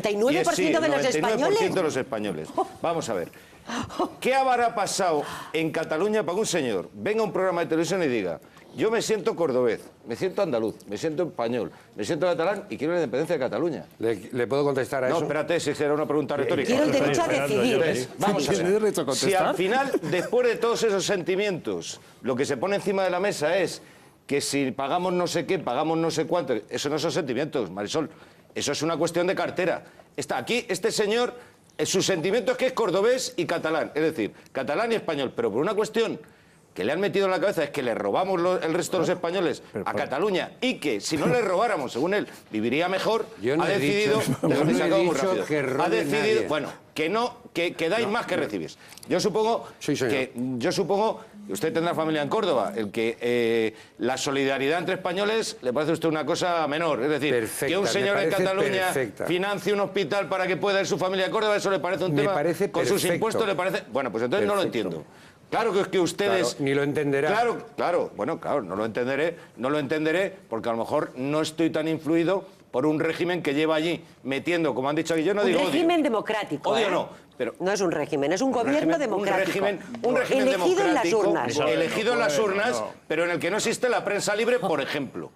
¿99% de los españoles? 99% de los españoles. Vamos a ver. ¿Qué habrá pasado en Cataluña para que un señor venga a un programa de televisión y diga: yo me siento cordobés, me siento andaluz, me siento español, me siento catalán y quiero la independencia de Cataluña? ¿Le puedo contestar a eso? No, espérate, si era una pregunta retórica. Quiero el derecho a decidir. Entonces, vamos a ver. Si al final, después de todos esos sentimientos, lo que se pone encima de la mesa es que si pagamos no sé qué, pagamos no sé cuánto, eso no son sentimientos, Marisol. Eso es una cuestión de cartera. Está aquí, este señor, su sentimiento es que es cordobés y catalán, es decir, catalán y español, pero por una cuestión que le han metido en la cabeza es que le robamos el resto de los españoles a Cataluña y que si no le robáramos, según él, viviría mejor. Yo no ha decidido, ha decidido, bueno, que dais más que recibís. Yo supongo que usted tendrá familia en Córdoba, el que la solidaridad entre españoles le parece a usted una cosa menor, es decir, que un señor en Cataluña financie un hospital para que pueda ir su familia a Córdoba, eso le parece un tema, con sus impuestos le parece, bueno, pues entonces no lo entiendo. Claro que es que ustedes... Claro, ni lo entenderá. Claro, no lo entenderé porque a lo mejor no estoy tan influido por un régimen que lleva allí metiendo, como han dicho aquí, yo no digo odio. Un régimen democrático. Odio no, pero... No es un régimen, es un gobierno democrático. Un régimen elegido en las urnas. Elegido en las urnas, pero en el que no existe la prensa libre, por ejemplo.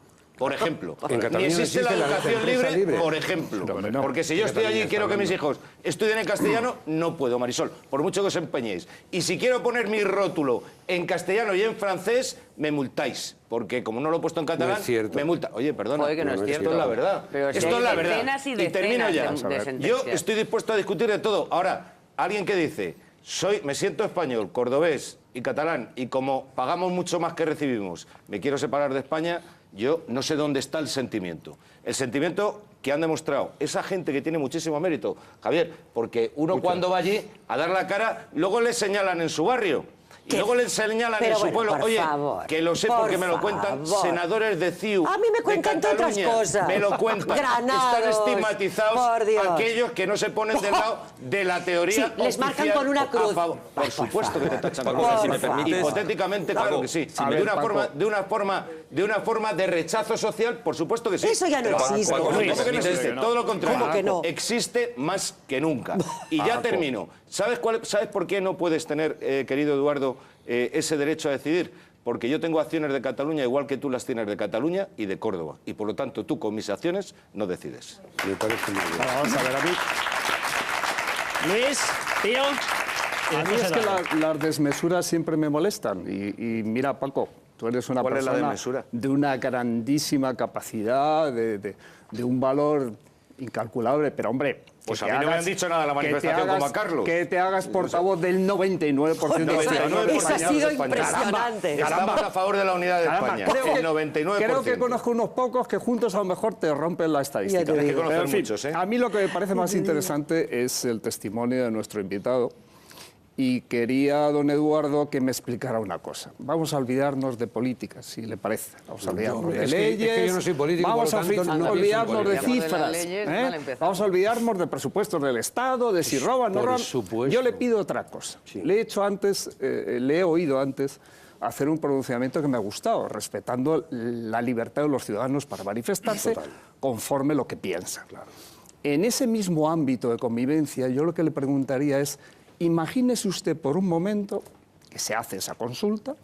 Ni existe la educación libre, por ejemplo. Porque si yo estoy allí y quiero que mis hijos estudien en castellano, no puedo, Marisol, por mucho que os empeñéis. Y si quiero poner mi rótulo en castellano y en francés, me multáis. Porque como no lo he puesto en catalán, me multa. Oye, perdona, esto es la verdad. Esto es la verdad. Y termino ya. Yo estoy dispuesto a discutir de todo. Ahora, alguien que dice: me siento español, cordobés y catalán, y como pagamos mucho más que recibimos, me quiero separar de España. Yo no sé dónde está el sentimiento. El sentimiento que han demostrado esa gente que tiene muchísimo mérito, Javier, porque uno cuando va allí a dar la cara, luego le señalan en su barrio. Y luego le señalan en su pueblo, oye, que lo sé porque me lo cuentan senadores de CiU. A mí me cuentan otras cosas. Me lo cuentan. Granados, están estigmatizados aquellos que no se ponen del lado de la teoría oficial. Les marcan con una cruz. Por supuesto que te tachan con una cruz. Si me permites. Hipotéticamente, claro que sí. De una forma de rechazo social, por supuesto que sí. Eso ya no existe. ¿Cómo que no existe? Todo lo contrario. ¿Cómo que no? Existe más que nunca. Y ya termino. ¿Sabes por qué no puedes tener, querido Eduardo, ese derecho a decidir? Porque yo tengo acciones de Cataluña igual que tú las tienes de Cataluña y de Córdoba. Y por lo tanto, tú con mis acciones no decides. Me parece muy bien. Vamos a ver, a mí... Luis, tío... A mí es que las desmesuras siempre me molestan. Y mira, Paco, tú eres una persona de una grandísima capacidad, de un valor incalculable, pero hombre... Pues a mí no me han dicho nada de la manifestación como a Carlos. Que te hagas portavoz del 99% de los ciudadanos. Eso ha sido impresionante. Estamos a favor de la unidad de España. El 99%. Creo que conozco unos pocos que juntos a lo mejor te rompen la estadística. Es que conozco muchos, ¿eh? A mí lo que me parece más interesante es el testimonio de nuestro invitado. Y quería, don Eduardo, que me explicara una cosa. Vamos a olvidarnos de política, si le parece. Vamos a olvidarnos de leyes. Es que yo no soy político, vamos a olvidarnos de cifras. Vamos a olvidarnos de presupuestos del Estado, de si roban, no roban. Yo le pido otra cosa. Le he oído antes hacer un pronunciamiento que me ha gustado, respetando la libertad de los ciudadanos para manifestarse conforme lo que piensan. En ese mismo ámbito de convivencia, yo lo que le preguntaría es: imagínese usted por un momento que se hace esa consulta,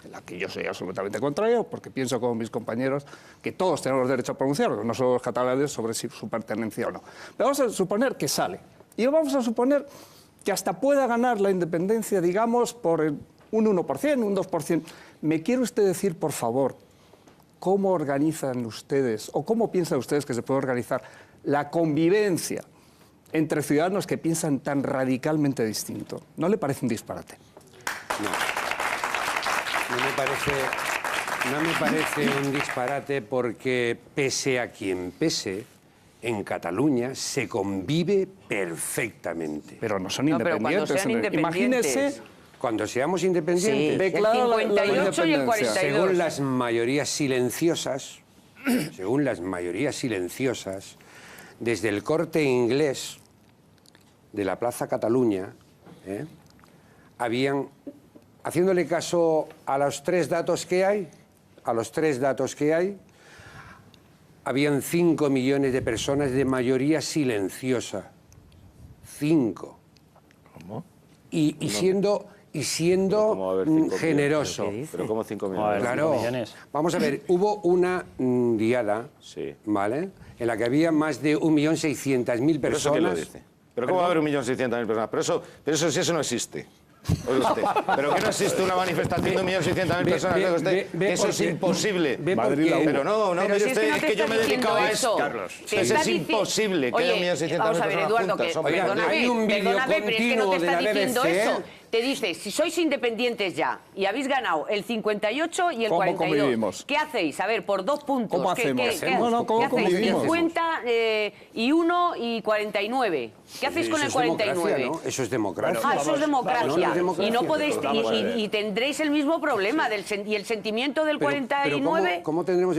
en la que yo soy absolutamente contrario, porque pienso como mis compañeros que todos tenemos derecho a pronunciarnos, no solo los catalanes, sobre si su pertenencia o no. Pero vamos a suponer que sale. Y vamos a suponer que hasta pueda ganar la independencia, digamos, por un 1%, un 2%. ¿Me quiere usted decir, por favor, cómo organizan ustedes, o cómo piensan ustedes que se puede organizar la convivencia entre ciudadanos que piensan tan radicalmente distinto? ¿No le parece un disparate? No me parece un disparate, porque pese a quien pese, en Cataluña se convive perfectamente. Pero no son independientes. Imagínese cuando seamos independientes. Sí, declara el 58 y el 42. Según las mayorías silenciosas, desde el Corte Inglés de la Plaza Cataluña, haciéndole caso a los tres datos que hay, habían 5 millones de personas de mayoría silenciosa. 5. ¿Cómo? Y siendo ¿Cómo va a haber 5 generoso. millones? ¿Pero cómo 5 millones? Claro. Vamos a ver, hubo una diada, Sí. ¿vale?, en la que había más de 1.600.000 ¿Pero eso quién lo personas. dice? ¿Pero cómo va a haber 1.600.000 personas? Pero eso no existe. Oiga usted, ¿pero que no existe una manifestación de 1.600.000 personas? Oiga usted, que eso es imposible. Pero no, mire usted, es que yo me he dedicado a eso. Carlos. Eso es imposible que haya 1.600.000 vamos a ver, personas Eduardo, juntas. que, Hombre. hay un vídeo perdóname, pero es que no te continuo de está la diciendo BBC. eso. Te dice, si sois independientes ya y habéis ganado el 58 y el ¿Cómo 42, convivimos? ¿qué hacéis? A ver, por 2 puntos. ¿Cómo ¿Qué hacemos? hacéis? ¿Cómo convivimos? 50 y 1 y 49. ¿Qué hacéis con el 49? ¿No? Eso es democracia. Eso es democracia. No, no es democracia. Y no podéis y tendréis el mismo problema y el sentimiento del 49. ¿cómo tendremos?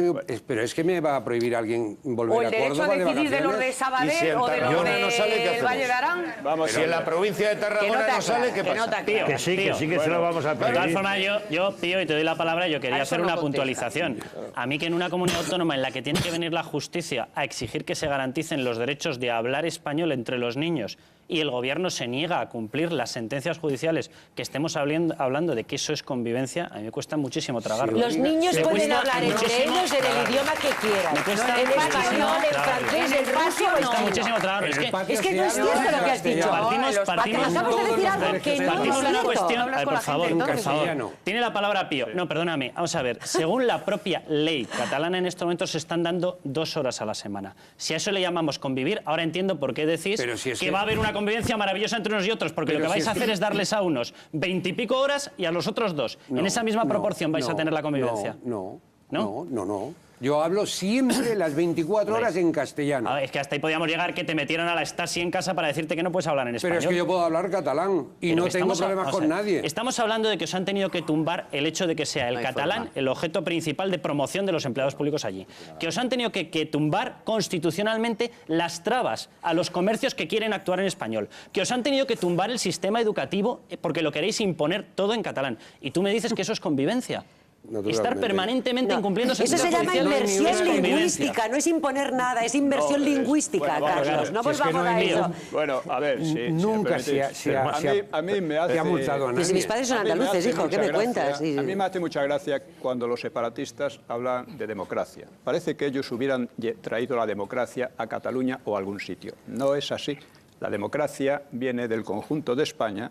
Pero es que me va a prohibir alguien volver o el a derecho Córdoba a decidir de los de Y si Sabadell en o de los Tarragona no sale, ¿qué del hacemos? Valle de Arán. Vamos, si en la provincia de Tarragona no sale, ¿qué pasa? Que sí que se lo vamos a pedir. De todas formas, yo, Pío, y te doy la palabra, yo quería A eso hacer no una contesta. puntualización. A mí que en una comunidad autónoma en la que tiene que venir la justicia a exigir que se garanticen los derechos de hablar español entre los niños y el gobierno se niega a cumplir las sentencias judiciales que estemos hablando de que eso es convivencia, a mí me cuesta muchísimo tragarlo. Los niños Me pueden cuesta hablar entre muchísimo ellos en el tragarlo. idioma que quieran. Me cuesta En muchísimo español, en tragarlo. francés, en ruso, Me cuesta no. muchísimo tragarlo. Es que Es que no es cierto lo que has dicho. Partimos Acabas de decir algo que no Partimos es de una cierto. cuestión, Hablas con por la favor, gente, por entonces. favor. Tiene la palabra Pío. No, perdóname, vamos a ver. Según la propia ley catalana, en este momento se están dando 2 horas a la semana. Si a eso le llamamos convivir, ahora entiendo por qué decís Pero si es que que- va a haber una convivencia maravillosa entre unos y otros, porque Pero lo que si vais es a hacer que- es darles a unos 20 y pico horas y a los otros 2. En esa misma proporción vais a tener la convivencia. No. ¿No? Yo hablo siempre las 24 horas en castellano. A ver, es que hasta ahí podíamos llegar que te metieran a la Stasi en casa para decirte que no puedes hablar en español. Pero es que yo puedo hablar catalán y Pero no que tengo estamos problemas o con sea, nadie. Estamos hablando de que os han tenido que tumbar el hecho de que sea el catalán el objeto principal de promoción de los empleados públicos allí. Que os han tenido que tumbar constitucionalmente las trabas a los comercios que quieren actuar en español. Que os han tenido que tumbar el sistema educativo porque lo queréis imponer todo en catalán. Y tú me dices que eso es convivencia. Naturalmente. Estar permanentemente incumpliendo Eso se sentencias llama judiciales inversión es convivencia. lingüística, no es imponer nada, es inversión lingüística, bueno, Carlos. claro, No si es que volvamos no a hay eso. Bueno, a ver, Nunca si me permitís. A mí me hace... se ha multado a Pues si mis nadie. padres son A mí me andaluces, hace hijo, ¿qué mucha me gracia- cuentas? A mí me hace mucha gracia cuando los separatistas hablan de democracia. Parece que ellos hubieran traído la democracia a Cataluña o a algún sitio. No es así. La democracia viene del conjunto de España.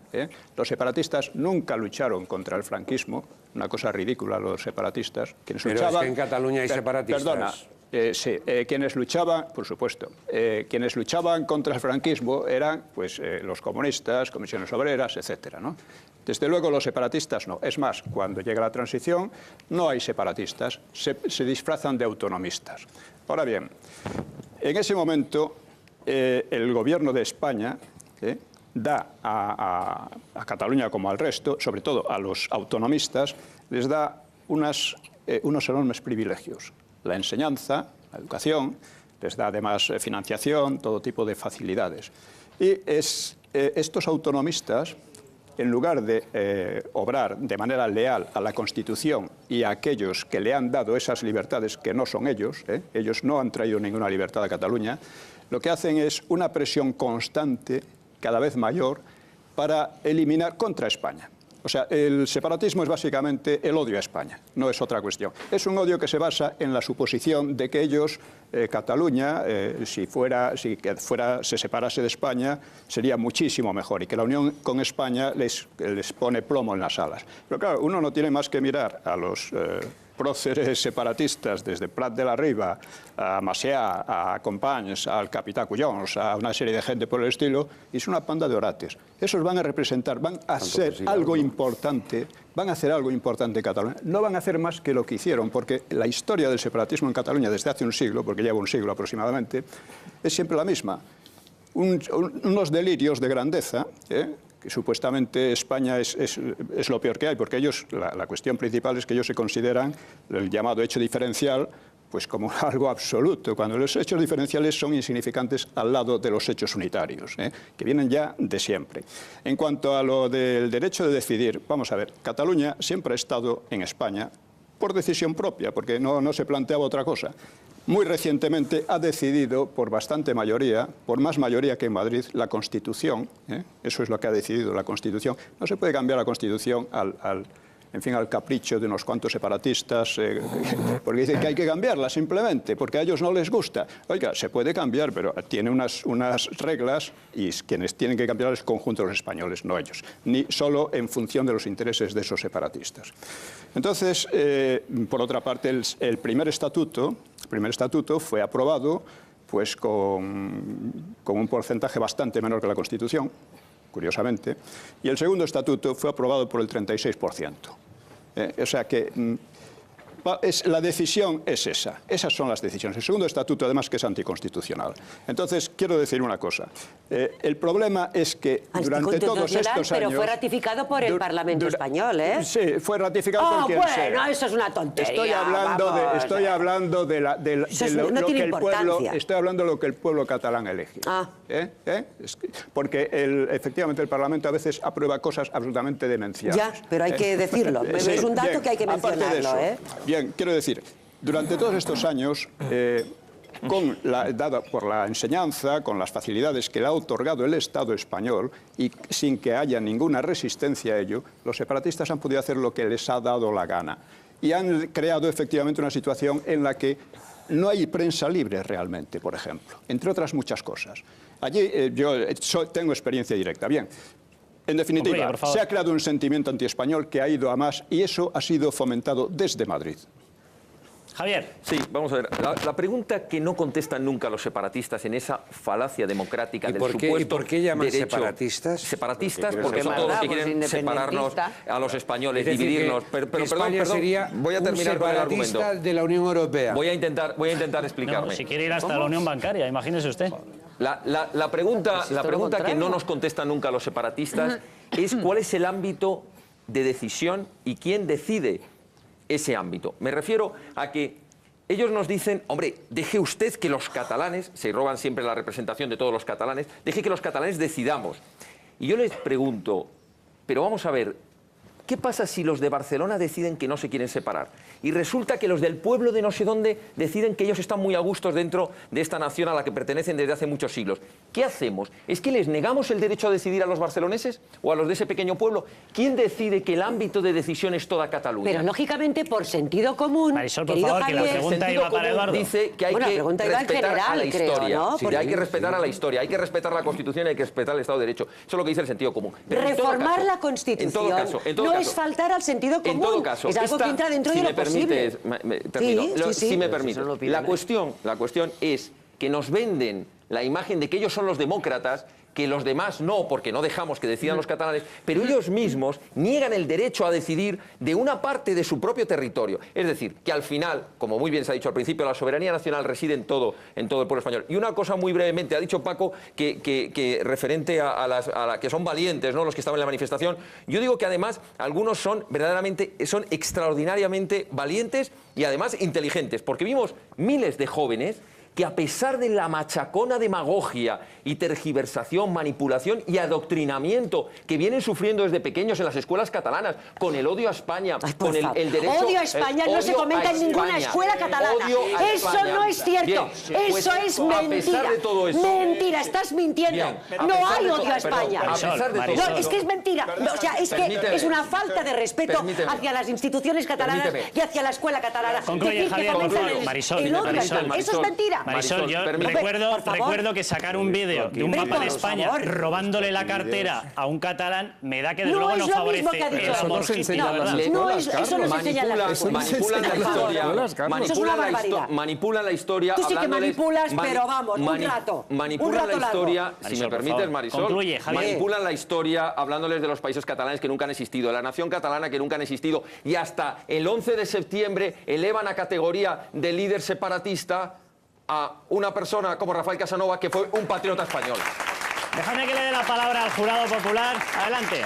Los separatistas nunca lucharon contra el franquismo, una cosa ridícula los separatistas. Quienes Pero es luchaban, que en Cataluña hay separatistas. Perdona, sí, quienes luchaban, por supuesto, quienes luchaban contra el franquismo eran pues, los comunistas, comisiones obreras, etcétera, ¿no? Desde luego los separatistas no. Es más, cuando llega la transición no hay separatistas, se disfrazan de autonomistas. Ahora bien, en ese momento el gobierno de España da a Cataluña como al resto, sobre todo a los autonomistas, les da unos enormes privilegios. La enseñanza, la educación, les da además financiación, todo tipo de facilidades. Y estos autonomistas, en lugar de obrar de manera leal a la Constitución y a aquellos que le han dado esas libertades, que no son ellos no han traído ninguna libertad a Cataluña, lo que hacen es una presión constante, cada vez mayor, para eliminar contra España. O sea, el separatismo es básicamente el odio a España, no es otra cuestión. Es un odio que se basa en la suposición de que ellos, Cataluña, si se separase de España, sería muchísimo mejor y que la unión con España les pone plomo en las alas. Pero claro, uno no tiene más que mirar a los próceres separatistas, desde Prat de la Riba, a Macià, a Companys, al Capità Cuyons, a una serie de gente por el estilo, y es una panda de orates. Esos van a representar, van a hacer algo importante, van a hacer algo importante en Cataluña. No van a hacer más que lo que hicieron, porque la historia del separatismo en Cataluña desde hace un siglo, porque lleva un siglo aproximadamente, es siempre la misma. Unos delirios de grandeza, que supuestamente España es lo peor que hay, porque ellos, la cuestión principal es que ellos se consideran el llamado hecho diferencial pues como algo absoluto, cuando los hechos diferenciales son insignificantes al lado de los hechos unitarios, que vienen ya de siempre. En cuanto a lo del derecho de decidir, vamos a ver, Cataluña siempre ha estado en España por decisión propia, porque no se planteaba otra cosa. muy recientemente ha decidido por bastante mayoría, por más mayoría que en Madrid, la Constitución, eso es lo que ha decidido la Constitución. No se puede cambiar la Constitución en fin, al capricho de unos cuantos separatistas, porque dicen que hay que cambiarla simplemente, porque a ellos no les gusta. Oiga, se puede cambiar, pero tiene unas reglas y quienes tienen que cambiar es el conjunto de los españoles, no ellos, ni solo en función de los intereses de esos separatistas. Entonces, por otra parte, el primer estatuto fue aprobado pues, con un porcentaje bastante menor que la Constitución, curiosamente, y el segundo estatuto fue aprobado por el 36%. O sea que la decisión es esa. Esas son las decisiones. El segundo estatuto, además, que es anticonstitucional. Entonces, quiero decir una cosa. El problema es que durante todos estos años... Pero fue ratificado por el Parlamento español, ¿eh? Sí, fue ratificado por quien sea. Bueno, eso es una tontería. Estoy hablando de lo que el pueblo catalán elige. Porque efectivamente el Parlamento a veces aprueba cosas absolutamente demenciales. Ya, pero hay que decirlo. Es un dato que hay que mencionarlo, Bien, quiero decir, durante todos estos años, dada por la enseñanza, con las facilidades que le ha otorgado el Estado español y sin que haya ninguna resistencia a ello, los separatistas han podido hacer lo que les ha dado la gana. Y han creado efectivamente una situación en la que no hay prensa libre realmente, por ejemplo, entre otras muchas cosas. Allí yo tengo experiencia directa. Bien. En definitiva, se ha creado un sentimiento antiespañol que ha ido a más y eso ha sido fomentado desde Madrid. Javier. Sí, vamos a ver. La pregunta que no contestan nunca los separatistas en esa falacia democrática del supuesto... ¿Y por qué llaman derecho, separatistas? Separatistas porque son todos los que quieren separarnos a los españoles, dividirnos. Pero perdón, voy a terminar con el argumento. De la Unión Europea. Voy a intentar explicarme. No, si quiere ir hasta la Unión Bancaria, imagínese usted. La pregunta que no nos contestan nunca los separatistas es cuál es el ámbito de decisión y quién decide ese ámbito. Me refiero a que ellos nos dicen, hombre, deje usted que los catalanes, se roban siempre la representación de todos los catalanes, deje que los catalanes decidamos. Y yo les pregunto, pero vamos a ver, ¿qué pasa si los de Barcelona deciden que no se quieren separar? Y resulta que los del pueblo de no sé dónde deciden que ellos están muy a gustos dentro de esta nación a la que pertenecen desde hace muchos siglos. ¿Qué hacemos? ¿Es que les negamos el derecho a decidir a los barceloneses o a los de ese pequeño pueblo? ¿Quién decide que el ámbito de decisión es toda Cataluña? Pero lógicamente, por sentido común, Marisol, por favor, Javier, que la pregunta iba para Eduardo. Dice que hay que respetar a la historia. Creo, ¿no? Sí, hay que respetar a la historia, hay que respetar la Constitución y hay que respetar el Estado de Derecho. Eso es lo que dice el sentido común. Pero reformar la Constitución no es faltar al sentido común. En todo caso, es algo que entra dentro de lo posible. Si me permite. La cuestión es que nos venden la imagen de que ellos son los demócratas, que los demás no, porque no dejamos que decidan los catalanes, pero ellos mismos niegan el derecho a decidir de una parte de su propio territorio. Es decir, que al final, como muy bien se ha dicho al principio, la soberanía nacional reside en todo el pueblo español. Y una cosa muy brevemente, ha dicho Paco que referente a que son valientes, ¿no?, los que estaban en la manifestación. Yo digo que además algunos son extraordinariamente valientes y además inteligentes, porque vimos miles de jóvenes que a pesar de la machacona demagogia y tergiversación, manipulación y adoctrinamiento que vienen sufriendo desde pequeños en las escuelas catalanas, con el odio a España, con el derecho... Odio a España no se comenta en ninguna escuela catalana. Eso no es cierto. Eso es mentira. Mentira, estás mintiendo. No hay odio a España. No, es que es mentira. O sea, es que es una falta de respeto hacia las instituciones catalanas y hacia la escuela catalana. Concluye, Javier, Marisol. Eso es mentira. Marisol, yo recuerdo que sacar un vídeo de un mapa de España robándole la cartera a un catalán me da que desde luego no favorece el amor hispano. No, eso no se enseña en las manipulan la historia. Tú sí que manipulas, pero vamos, un rato. Manipulan la historia, si me permites, Marisol. Concluye, Javier. Manipulan la historia hablándoles de los países catalanes que nunca han existido, de la nación catalana que nunca han existido, y hasta el 11 de septiembre elevan a categoría de líder separatista a una persona como Rafael Casanova, que fue un patriota español. Déjame que le dé la palabra al jurado popular. Adelante.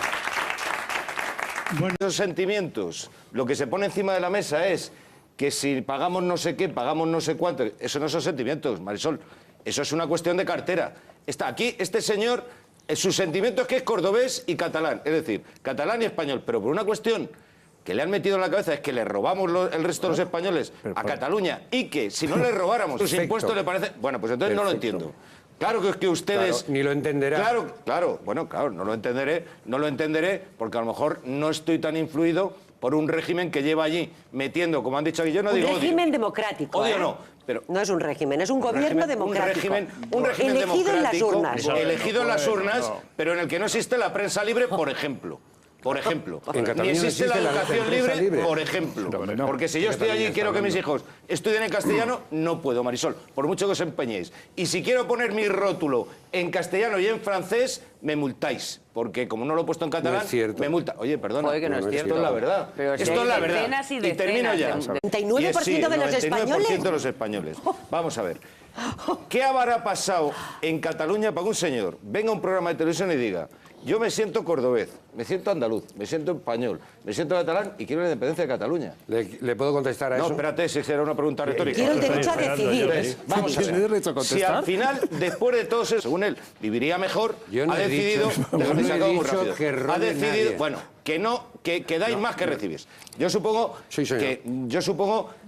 Bueno, esos sentimientos, lo que se pone encima de la mesa es que si pagamos no sé qué, pagamos no sé cuánto. Eso no son sentimientos, Marisol. Eso es una cuestión de cartera. Está aquí, este señor, su sentimiento es que es cordobés y catalán. Es decir, catalán y español. Pero por una cuestión que le han metido en la cabeza es que le robamos el resto de los españoles a Cataluña y que si no le robáramos sus impuestos le parece... Bueno, pues entonces no lo entiendo. Claro que es que ustedes... Claro, ni lo entenderá. Claro, no lo entenderé porque a lo mejor no estoy tan influido por un régimen que lleva allí metiendo, como han dicho aquí, yo no digo odio. Un régimen democrático. Odio no, pero... No es un régimen, es un gobierno democrático. Un régimen elegido en las urnas. Elegido en las urnas, pero en el que no existe la prensa libre, por ejemplo. Ni existe la educación libre, por ejemplo. Porque si yo estoy allí y quiero que mis hijos estudien en castellano, no puedo, Marisol, por mucho que os empeñéis. Y si quiero poner mi rótulo en castellano y en francés, me multáis. Porque como no lo he puesto en catalán, me multa. Oye, perdona, Oye, que no es cierto. Esto es la verdad. Pero si esto es la verdad. decenas y Y termino ya. decenas de- 99% de los españoles. 99% de los españoles. Vamos a ver. ¿Qué habrá pasado en Cataluña para que un señor venga a un programa de televisión y diga: yo me siento cordobés, me siento andaluz, me siento español, me siento catalán y quiero la independencia de Cataluña? ¿Le puedo contestar a eso? No, espérate, si será una pregunta retórica. Quiero el derecho a decidir. Entonces, vamos a ¿Tiene derecho a ver. contestar? Si al final, después de todo eso, según él, viviría mejor, Yo no ha he decidido... dicho- déjame yo no he sacar muy dicho rápido. que robe Ha decidido... nadie. Bueno, que dais más que recibís. Yo supongo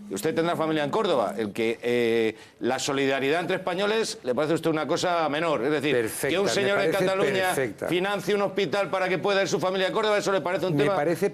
que usted tendrá familia en Córdoba, el que la solidaridad entre españoles le parece a usted una cosa menor. Es decir, Perfecta, que un señor me en parece Cataluña perfecta. financie un hospital para que pueda ir su familia a Córdoba, eso le parece un Me tema... parece